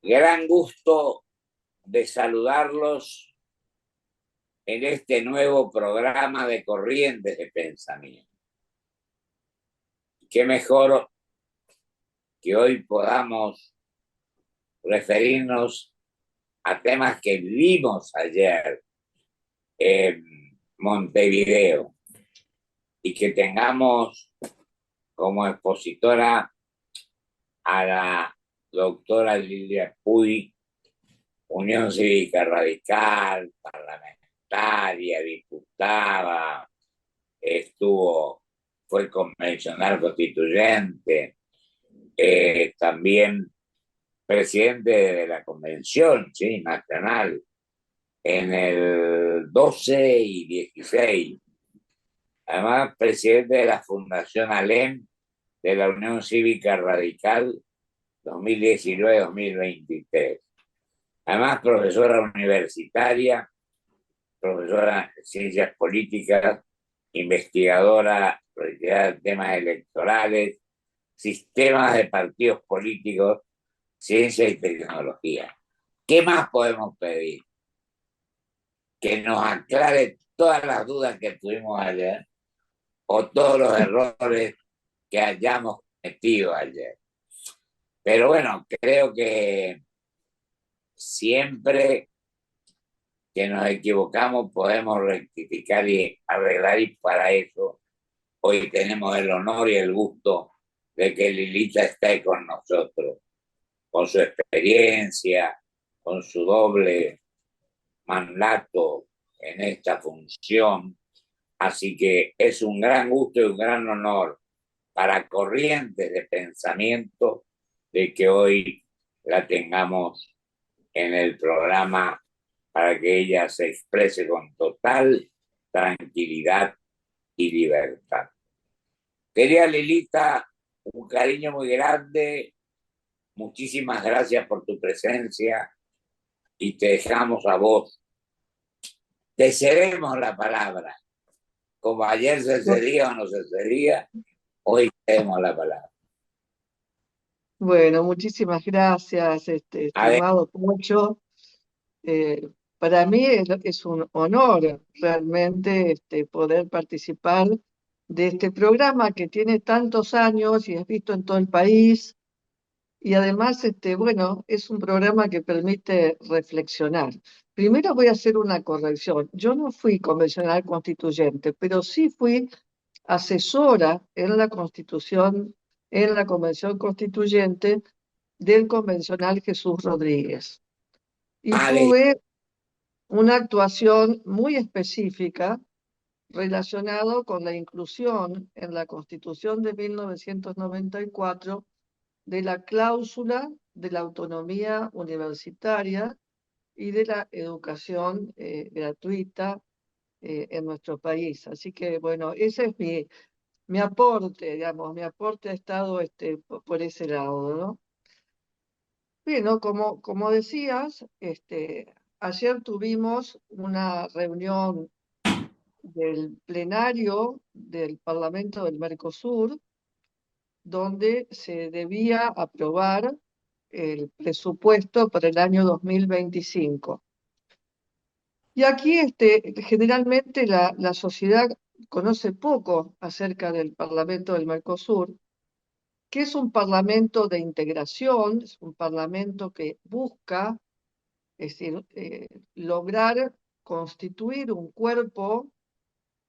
Gran gusto de saludarlos en este nuevo programa de Corrientes de Pensamiento. Qué mejor que hoy podamos referirnos a temas que vivimos ayer en Montevideo y que tengamos como expositora a la doctora Lilia Puy, Unión Cívica Radical, parlamentaria, diputada, fue convencional constituyente, también presidente de la convención, ¿sí?, nacional en el 12 y 16. Además, presidente de la Fundación ALEM de la Unión Cívica Radical 2019-2023. Además, profesora universitaria, profesora de ciencias políticas, investigadora de temas electorales, sistemas de partidos políticos, ciencia y tecnología. ¿Qué más podemos pedir? Que nos aclare todas las dudas que tuvimos ayer o todos los errores que hayamos cometido ayer. Pero bueno, creo que siempre que nos equivocamos podemos rectificar y arreglar, y para eso hoy tenemos el honor y el gusto de que Lilita esté con nosotros, con su experiencia, con su doble mandato en esta función. Así que es un gran gusto y un gran honor para Corrientes de Pensamiento de que hoy la tengamos en el programa para que ella se exprese con total tranquilidad y libertad. Querida Lilita, un cariño muy grande, muchísimas gracias por tu presencia y te dejamos a vos. Te cedemos la palabra. Como ayer se cedía o no se cedía, hoy cedemos la palabra. Bueno, muchísimas gracias, Además, estimado Pocho. Eh, para mí es un honor realmente poder participar de este programa que tiene tantos años y es visto en todo el país. Y además, bueno, es un programa que permite reflexionar. Primero voy a hacer una corrección. Yo no fui convencional constituyente, pero sí fui asesora en la Constitución, en la Convención Constituyente del convencional Jesús Rodríguez. Y vale, tuve una actuación muy específica relacionado con la inclusión en la Constitución de 1994 de la cláusula de la autonomía universitaria y de la educación gratuita en nuestro país. Así que, bueno, ese es mi aporte, digamos, mi aporte ha estado por ese lado, ¿no? Bueno, como decías, ayer tuvimos una reunión del plenario del Parlamento del Mercosur, donde se debía aprobar el presupuesto para el año 2025. Y aquí generalmente la sociedad conoce poco acerca del Parlamento del Mercosur, que es un parlamento de integración, es un parlamento que busca, es decir, lograr constituir un cuerpo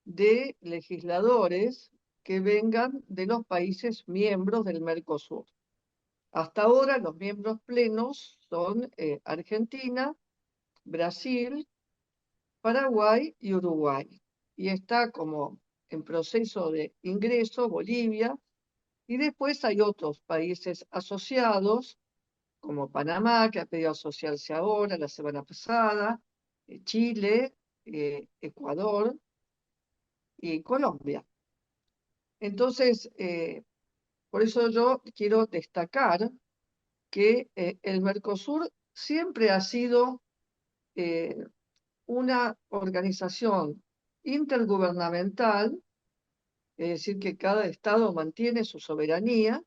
de legisladores que vengan de los países miembros del Mercosur. Hasta ahora los miembros plenos son Argentina, Brasil, Paraguay y Uruguay. Y está como en proceso de ingreso Bolivia, y después hay otros países asociados, como Panamá, que ha pedido asociarse ahora, la semana pasada, Chile, Ecuador y Colombia. Entonces, por eso yo quiero destacar que el Mercosur siempre ha sido eh, una organización intergubernamental, es decir, que cada estado mantiene su soberanía,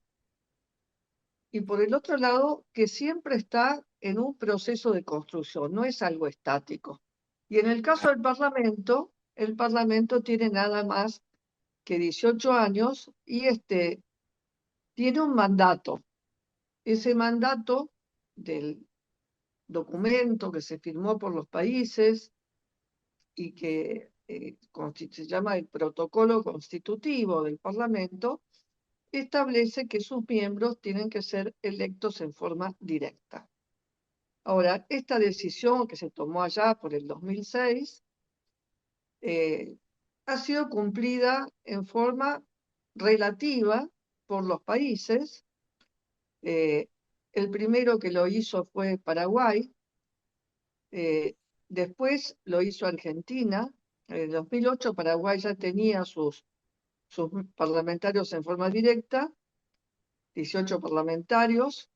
y por el otro lado, que siempre está en un proceso de construcción, no es algo estático. Y en el caso del Parlamento, el Parlamento tiene nada más que 18 años y tiene un mandato. Ese mandato del documento que se firmó por los países y que se llama el protocolo constitutivo del Parlamento, establece que sus miembros tienen que ser electos en forma directa. Ahora, esta decisión que se tomó allá por el 2006 ha sido cumplida en forma relativa por los países. El primero que lo hizo fue Paraguay, después lo hizo Argentina. En el 2008 Paraguay ya tenía sus parlamentarios en forma directa, 18 parlamentarios,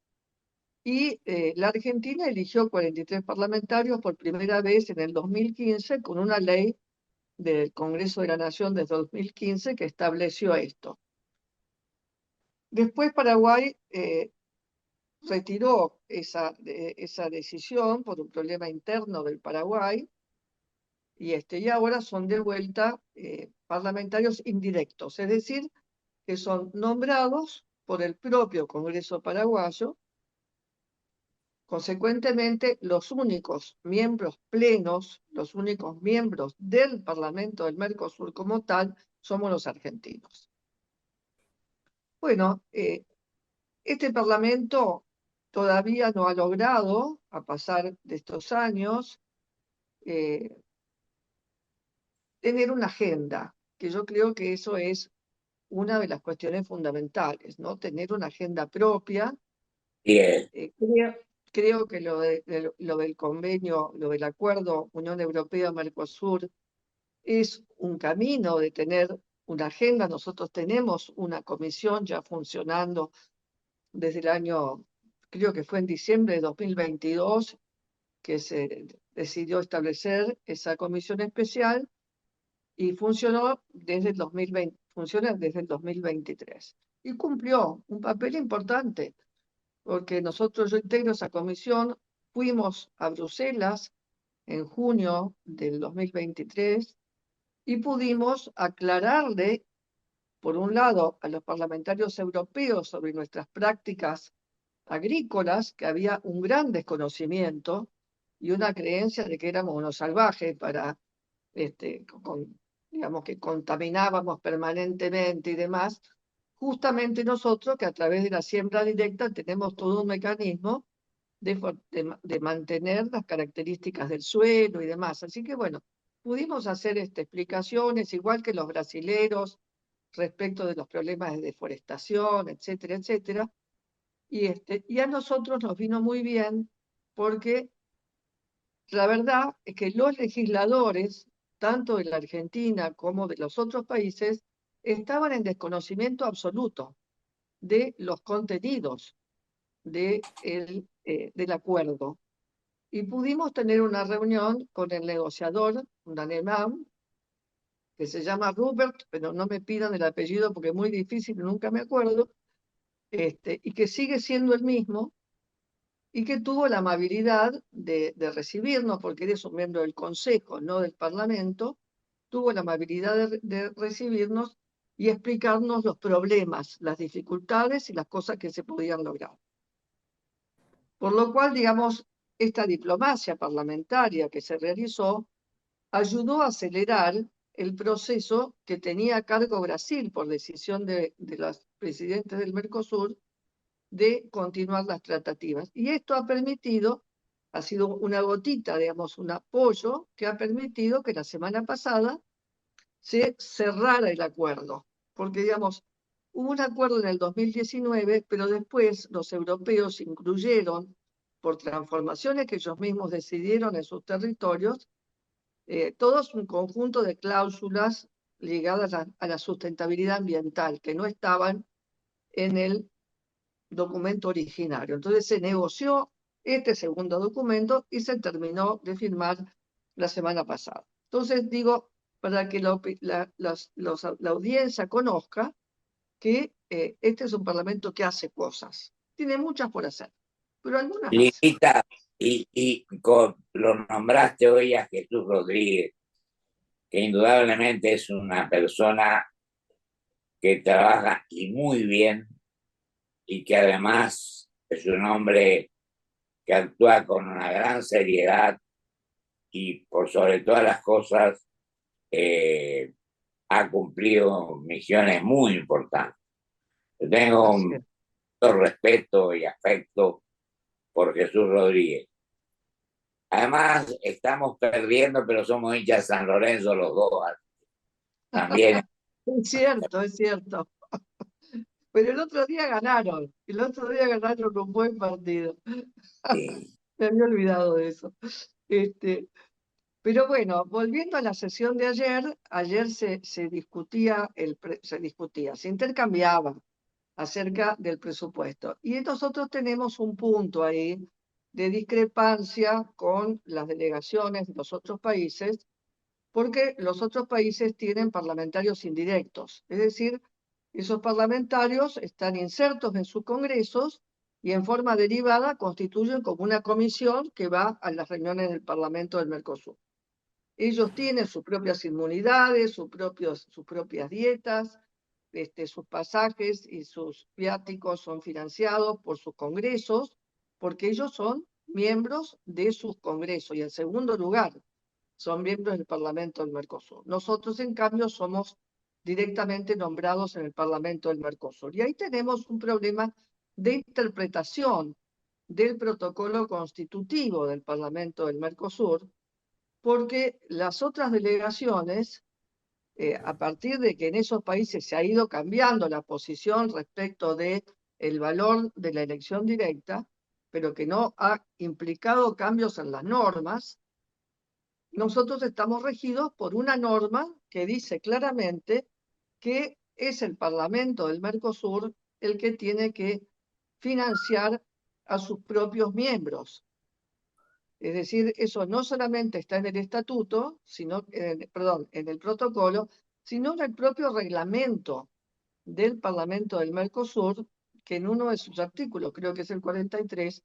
y la Argentina eligió 43 parlamentarios por primera vez en el 2015 con una ley del Congreso de la Nación desde 2015 que estableció esto. Después Paraguay retiró esa decisión por un problema interno del Paraguay y ahora son de vuelta parlamentarios indirectos, es decir, que son nombrados por el propio Congreso paraguayo. Consecuentemente, los únicos miembros plenos, los únicos miembros del Parlamento del Mercosur como tal, somos los argentinos. Bueno, este Parlamento todavía no ha logrado, a pasar de estos años, eh, tener una agenda, que yo creo que eso es una de las cuestiones fundamentales, ¿no? Tener una agenda propia. Y es, Creo que lo del convenio, lo del acuerdo Unión Europea-Mercosur es un camino de tener una agenda. Nosotros tenemos una comisión ya funcionando desde el año, creo que fue en diciembre de 2022, que se decidió establecer esa comisión especial y funcionó desde el 2020, funciona desde el 2023. Y cumplió un papel importante, porque nosotros, yo integro esa comisión, fuimos a Bruselas en junio del 2023 y pudimos aclararle, por un lado, a los parlamentarios europeos sobre nuestras prácticas agrícolas, que había un gran desconocimiento y una creencia de que éramos unos salvajes digamos que contaminábamos permanentemente y demás, justamente nosotros que a través de la siembra directa tenemos todo un mecanismo de mantener las características del suelo y demás. Así que bueno, pudimos hacer explicaciones, igual que los brasileros, respecto de los problemas de deforestación, etcétera, etcétera. Y a nosotros nos vino muy bien porque la verdad es que los legisladores, tanto de la Argentina como de los otros países, estaban en desconocimiento absoluto de los contenidos del acuerdo. Y pudimos tener una reunión con el negociador, un alemán, que se llama Rupert, pero no me pidan el apellido porque es muy difícil y nunca me acuerdo, y que sigue siendo el mismo, y que tuvo la amabilidad de recibirnos, porque él es un miembro del Consejo, no del Parlamento, tuvo la amabilidad de recibirnos y explicarnos los problemas, las dificultades y las cosas que se podían lograr. Por lo cual, digamos, esta diplomacia parlamentaria que se realizó ayudó a acelerar el proceso que tenía a cargo Brasil por decisión de los presidentes del Mercosur de continuar las tratativas. Y esto ha sido una gotita, digamos, un apoyo que ha permitido que la semana pasada se cerrara el acuerdo. Porque, digamos, hubo un acuerdo en el 2019, pero después los europeos incluyeron, por transformaciones que ellos mismos decidieron en sus territorios, todos un conjunto de cláusulas ligadas a la sustentabilidad ambiental que no estaban en el documento originario. Entonces se negoció este segundo documento y se terminó de firmar la semana pasada. Entonces digo, para que la audiencia conozca que este es un parlamento que hace cosas, Tiene muchas por hacer, pero algunas hace. Lilita, lo nombraste hoy a Jesús Rodríguez, que indudablemente es una persona que trabaja y muy bien y que además es un hombre que actúa con una gran seriedad y por sobre todas las cosas eh, ha cumplido misiones muy importantes. Yo tengo Así es. un respeto y afecto por Jesús Rodríguez. Además, estamos perdiendo, pero somos hinchas de San Lorenzo los dos. También. Es cierto, es cierto. Pero el otro día ganaron un buen partido. Sí. Me había olvidado de eso. Este, pero bueno, volviendo a la sesión de ayer se discutía, se intercambiaba acerca del presupuesto. Y nosotros tenemos un punto ahí de discrepancia con las delegaciones de los otros países, porque los otros países tienen parlamentarios indirectos, es decir, esos parlamentarios están insertos en sus congresos y en forma derivada constituyen como una comisión que va a las reuniones del Parlamento del Mercosur. Ellos tienen sus propias inmunidades, sus propias dietas, sus pasajes y sus viáticos son financiados por sus congresos, porque ellos son miembros de sus congresos. Y en segundo lugar, son miembros del Parlamento del Mercosur. Nosotros, en cambio, somos directamente nombrados en el Parlamento del Mercosur. Y ahí tenemos un problema de interpretación del protocolo constitutivo del Parlamento del Mercosur, porque las otras delegaciones, a partir de que en esos países se ha ido cambiando la posición respecto de el valor de la elección directa, pero que no ha implicado cambios en las normas, nosotros estamos regidos por una norma que dice claramente que es el Parlamento del Mercosur el que tiene que financiar a sus propios miembros. Es decir, eso no solamente está en el estatuto, perdón, en el protocolo, sino en el propio reglamento del Parlamento del Mercosur, que en uno de sus artículos, creo que es el 43,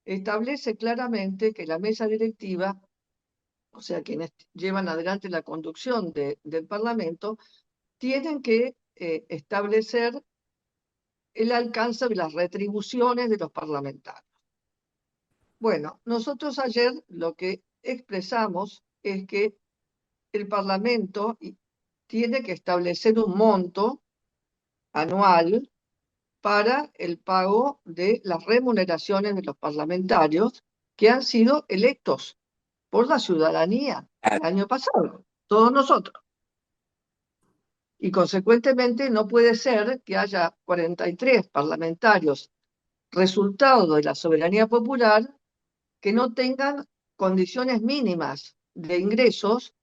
establece claramente que la mesa directiva, o sea, quienes llevan adelante la conducción del Parlamento, tienen que establecer el alcance de las retribuciones de los parlamentarios. Bueno, nosotros ayer lo que expresamos es que el Parlamento tiene que establecer un monto anual para el pago de las remuneraciones de los parlamentarios que han sido electos por la ciudadanía el año pasado, todos nosotros. Y consecuentemente no puede ser que haya 43 parlamentarios resultado de la soberanía popular que no tengan condiciones mínimas de ingresos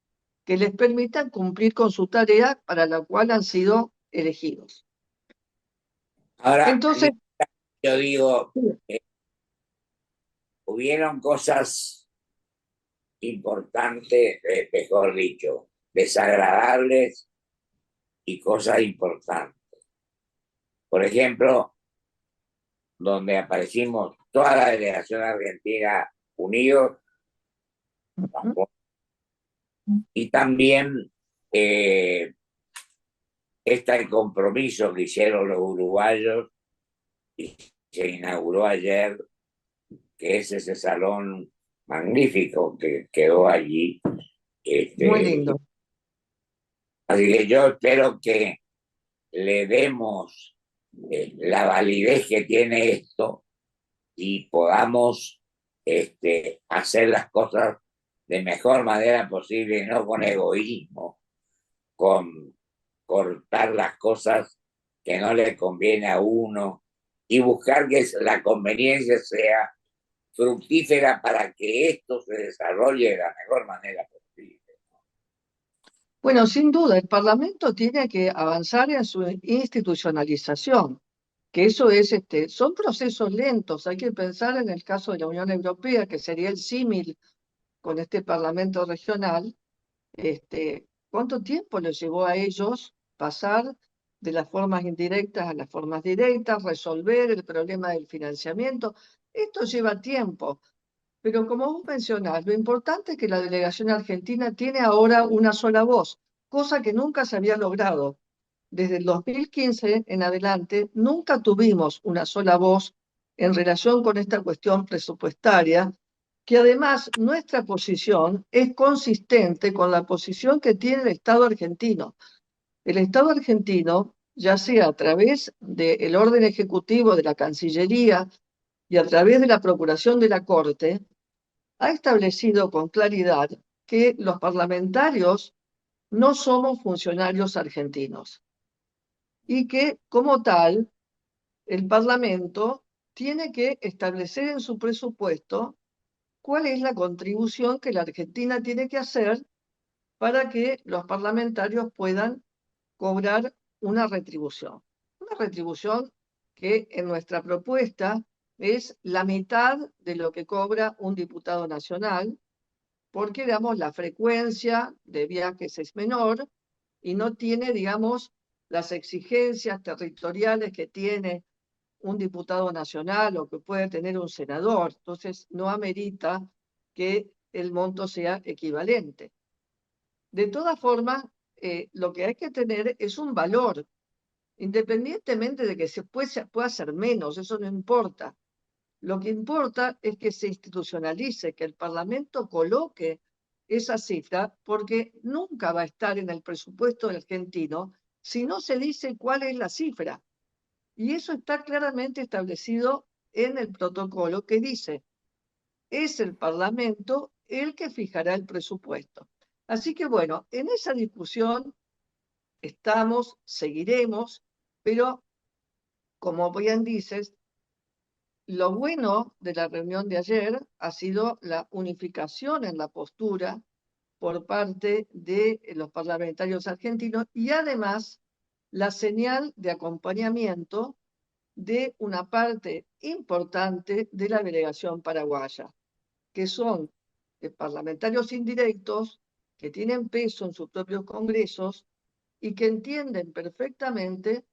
que les permitan cumplir con su tarea para la cual han sido elegidos. Ahora, Entonces, yo digo, hubieron cosas importantes, mejor dicho, desagradables y cosas importantes. Por ejemplo, donde aparecimos toda la delegación argentina unidos, y también este compromiso que hicieron los uruguayos y se inauguró ayer, que es ese salón magnífico que quedó allí. muy lindo. Así que yo espero que le demos la validez que tiene esto y podamos hacer las cosas de mejor manera posible, no con egoísmo, con cortar las cosas que no le conviene a uno y buscar que la conveniencia sea fructífera para que esto se desarrolle de la mejor manera posible. Bueno, sin duda, el Parlamento tiene que avanzar en su institucionalización, que eso es, son procesos lentos. Hay que pensar en el caso de la Unión Europea, que sería el símil con este Parlamento regional. ¿Cuánto tiempo les llevó a ellos pasar de las formas indirectas a las formas directas, resolver el problema del financiamiento. Esto lleva tiempo, pero como vos mencionás, lo importante es que la delegación argentina tiene ahora una sola voz, cosa que nunca se había logrado. Desde el 2015 en adelante, nunca tuvimos una sola voz en relación con esta cuestión presupuestaria, que además nuestra posición es consistente con la posición que tiene el Estado argentino. El Estado argentino, ya sea a través del orden ejecutivo de la Cancillería y a través de la Procuración de la Corte, ha establecido con claridad que los parlamentarios no somos funcionarios argentinos y que, como tal, el Parlamento tiene que establecer en su presupuesto cuál es la contribución que la Argentina tiene que hacer para que los parlamentarios puedan cobrar una retribución. Una retribución que en nuestra propuesta es la mitad de lo que cobra un diputado nacional, porque, digamos, la frecuencia de viajes es menor y no tiene, digamos, las exigencias territoriales que tiene un diputado nacional o que puede tener un senador. Entonces, no amerita que el monto sea equivalente. De todas formas, lo que hay que tener es un valor, independientemente de que pueda hacer menos, eso no importa. Lo que importa es que se institucionalice, que el Parlamento coloque esa cifra, porque nunca va a estar en el presupuesto argentino si no se dice cuál es la cifra. Y eso está claramente establecido en el protocolo que dice, es el Parlamento el que fijará el presupuesto. Así que bueno, en esa discusión estamos, seguiremos, pero como bien dices, lo bueno de la reunión de ayer ha sido la unificación en la postura por parte de los parlamentarios argentinos y además la señal de acompañamiento de una parte importante de la delegación paraguaya, que son parlamentarios indirectos que tienen peso en sus propios congresos y que entienden perfectamente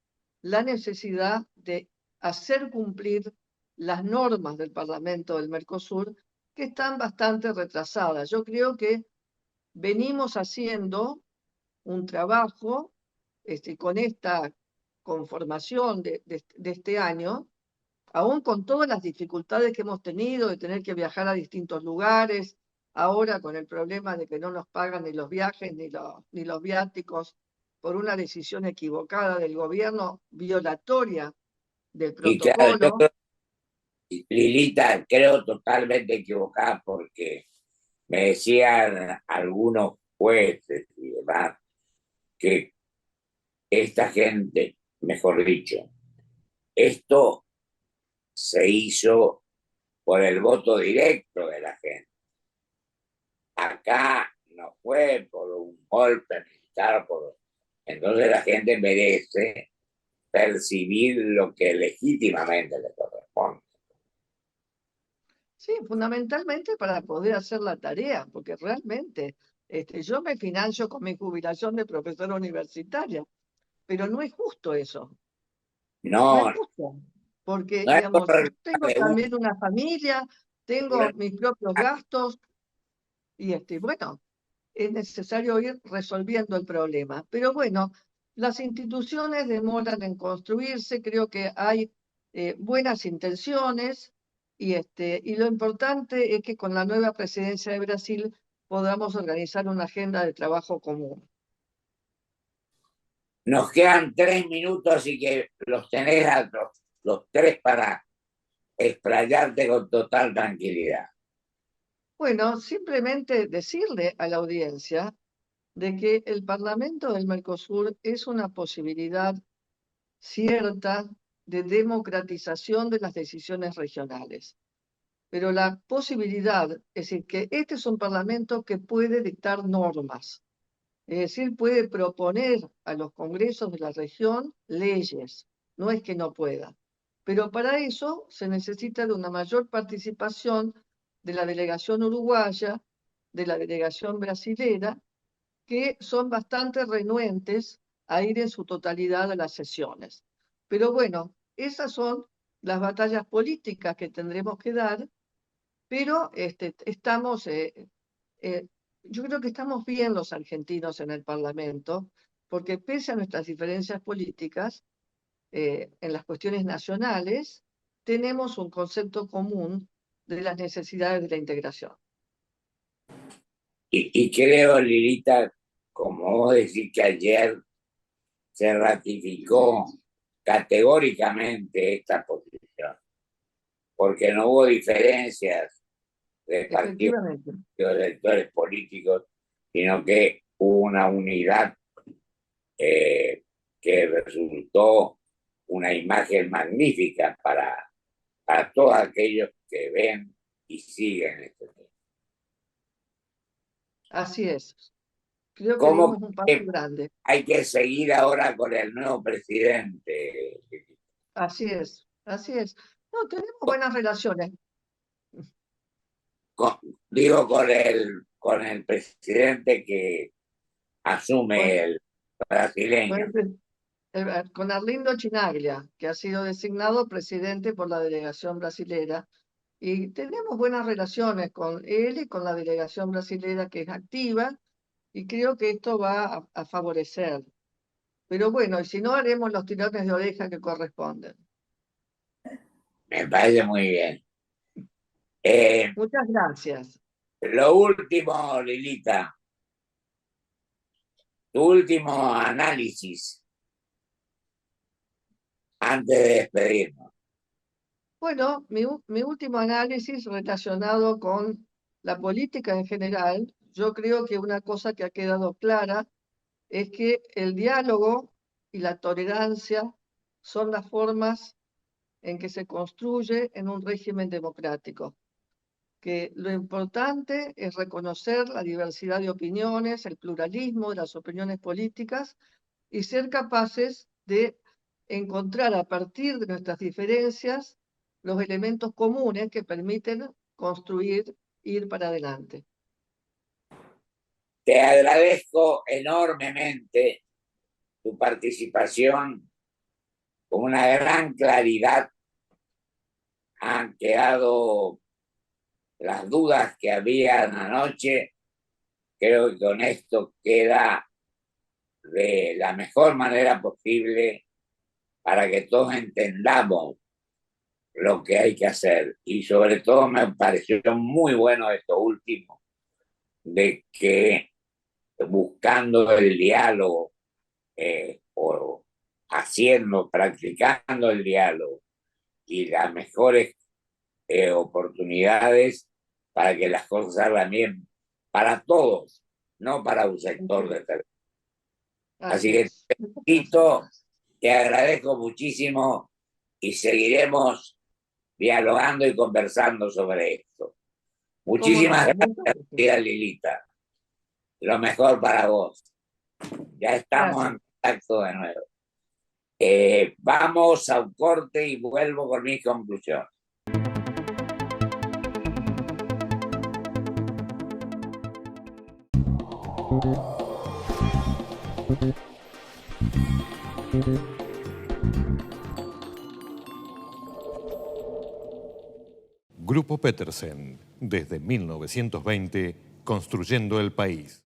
la necesidad de hacer cumplir las normas del Parlamento del Mercosur, que están bastante retrasadas. Yo creo que venimos haciendo un trabajo con esta conformación de este año, aún con todas las dificultades que hemos tenido de tener que viajar a distintos lugares, ahora con el problema de que no nos pagan ni los viajes ni los viáticos por una decisión equivocada del gobierno, violatoria del Y claro, yo protocolo. creo, Lilita, creo totalmente equivocada porque me decían algunos jueces y demás que esta gente, mejor dicho, esto se hizo por el voto directo de la gente. Acá no fue por un golpe militar, entonces la gente merece percibir lo que legítimamente le corresponde. Sí, fundamentalmente para poder hacer la tarea, porque realmente yo me financio con mi jubilación de profesora universitaria, pero no es justo eso, no es No, justo, porque, no es por digamos, yo tengo reclamarle también una familia, tengo mis propios gastos y, bueno, es necesario ir resolviendo el problema. Pero bueno, las instituciones demoran en construirse, creo que hay buenas intenciones y lo importante es que con la nueva presidencia de Brasil podamos organizar una agenda de trabajo común. nos quedan 3 minutos y que los tenés a los tres para explayarte con total tranquilidad. Bueno, simplemente decirle a la audiencia de que el Parlamento del Mercosur es una posibilidad cierta de democratización de las decisiones regionales. Pero la posibilidad, es decir, que este es un parlamento que puede dictar normas, es decir, puede proponer a los congresos de la región leyes, no es que no pueda. Pero para eso se necesita de una mayor participación de la delegación uruguaya, de la delegación brasilera, que son bastante renuentes a ir en su totalidad a las sesiones. Pero bueno, esas son las batallas políticas que tendremos que dar, pero yo creo que estamos bien los argentinos en el Parlamento, porque pese a nuestras diferencias políticas, en las cuestiones nacionales, tenemos un concepto común de las necesidades de la integración. Y creo, Lilita, como vos decís que ayer se ratificó categóricamente esta posición, porque no hubo diferencias de partidos de electores políticos, sino que hubo una unidad que resultó una imagen magnífica para todos aquellos que ven y siguen este tema. Así es. Creo que dimos un paso grande. Hay que seguir ahora con el nuevo presidente. Así es, así es. No, tenemos buenas relaciones. Digo, con el presidente que asume el brasileño. Con Arlindo Chinaglia, que ha sido designado presidente por la delegación brasilera, y tenemos buenas relaciones con él y con la delegación brasilera, que es activa, y creo que esto va a favorecer. Pero bueno, y si no, haremos los tirones de oreja que corresponden. Me parece muy bien. Muchas gracias. Lo último, Lilita, tu último análisis antes de despedirnos. Bueno, mi último análisis relacionado con la política en general, yo creo que una cosa que ha quedado clara es que el diálogo y la tolerancia son las formas en que se construye en un régimen democrático. Que lo importante es reconocer la diversidad de opiniones, el pluralismo de las opiniones políticas y ser capaces de encontrar a partir de nuestras diferencias los elementos comunes que permiten construir, ir para adelante. Te agradezco enormemente tu participación con una gran claridad. Han quedado las dudas que había anoche. Creo que con esto queda de la mejor manera posible para que todos entendamos lo que hay que hacer. Y sobre todo me pareció muy bueno esto último, de que buscando el diálogo o practicando el diálogo y las mejores oportunidades para que las cosas salgan bien para todos, no para un sector determinado. Así que te agradezco muchísimo y seguiremos dialogando y conversando sobre esto. Muchísimas gracias, querida Lilita. Lo mejor para vos. Ya estamos en contacto de nuevo. Vamos a un corte y vuelvo con mi conclusión. Grupo Petersen, desde 1920, construyendo el país.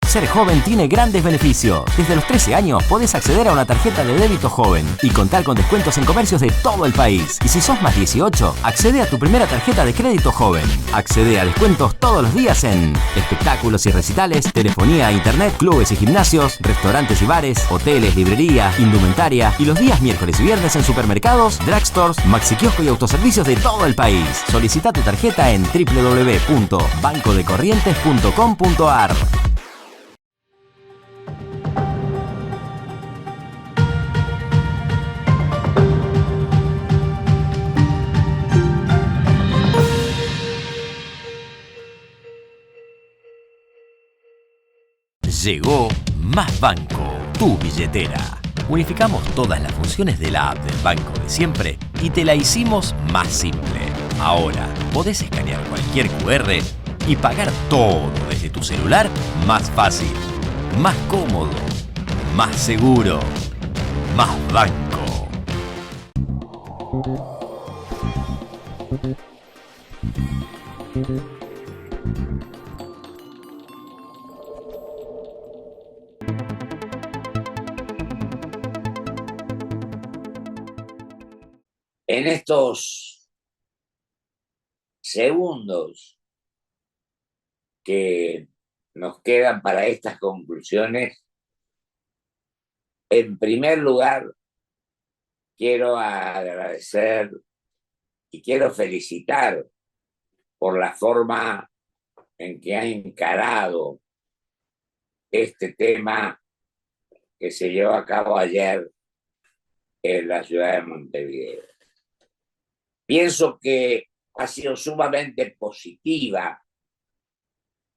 Ser joven tiene grandes beneficios. Desde los 13 años podés acceder a una tarjeta de débito joven y contar con descuentos en comercios de todo el país. Y si sos más 18, accede a tu primera tarjeta de crédito joven. Accede a descuentos todos los días en espectáculos y recitales, telefonía, internet, clubes y gimnasios, restaurantes y bares, hoteles, librería, indumentaria y los días miércoles y viernes en supermercados, drugstores, maxiquiosco y autoservicios de todo el país. Solicita tu tarjeta en www.bancodecorrientes.com.ar. Llegó Más Banco, tu billetera. Unificamos todas las funciones de la app del banco de siempre y te la hicimos más simple. Ahora podés escanear cualquier QR y pagar todo desde tu celular más fácil, más cómodo, más seguro, más banco. En estos segundos que nos quedan para estas conclusiones, en primer lugar, quiero agradecer y quiero felicitar por la forma en que ha encarado este tema que se llevó a cabo ayer en la ciudad de Montevideo. Pienso que ha sido sumamente positiva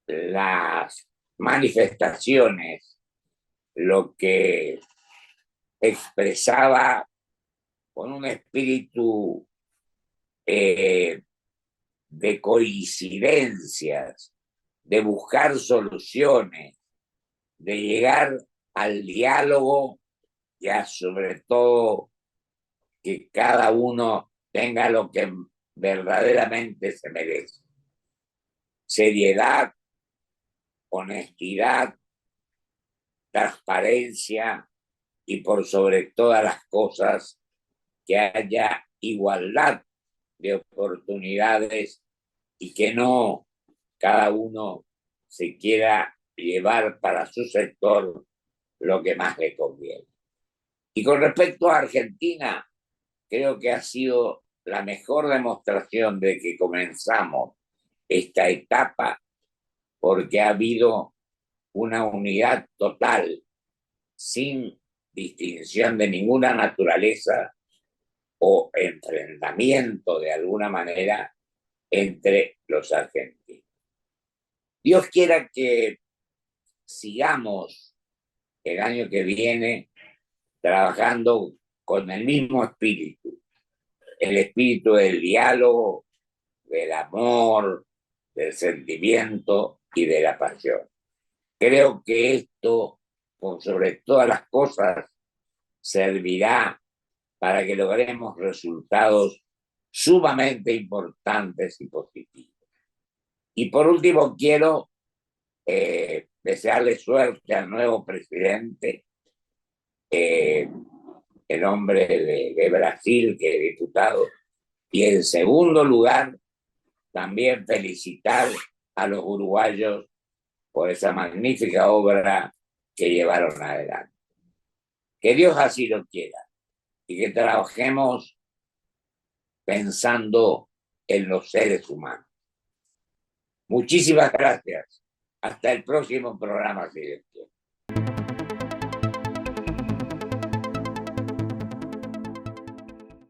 las manifestaciones, lo que expresaba con un espíritu de coincidencias, de buscar soluciones, de llegar al diálogo y a, sobre todo, que cada uno tenga lo que verdaderamente se merece. Seriedad, honestidad, transparencia y por sobre todas las cosas que haya igualdad de oportunidades y que no cada uno se quiera llevar para su sector lo que más le conviene. Y con respecto a Argentina, creo que ha sido la mejor demostración de que comenzamos esta etapa porque ha habido una unidad total, sin distinción de ninguna naturaleza o enfrentamiento de alguna manera entre los argentinos. Dios quiera que sigamos el año que viene trabajando con el mismo espíritu, el espíritu del diálogo, del amor, del sentimiento y de la pasión. Creo que esto, por sobre todas las cosas, servirá para que logremos resultados sumamente importantes y positivos. Y por último, quiero desearle suerte al nuevo presidente, el hombre de Brasil, que es diputado. Y en segundo lugar, también felicitar a los uruguayos por esa magnífica obra que llevaron adelante. Que Dios así lo quiera y que trabajemos pensando en los seres humanos. Muchísimas gracias. Hasta el próximo programa, si Dios quiere.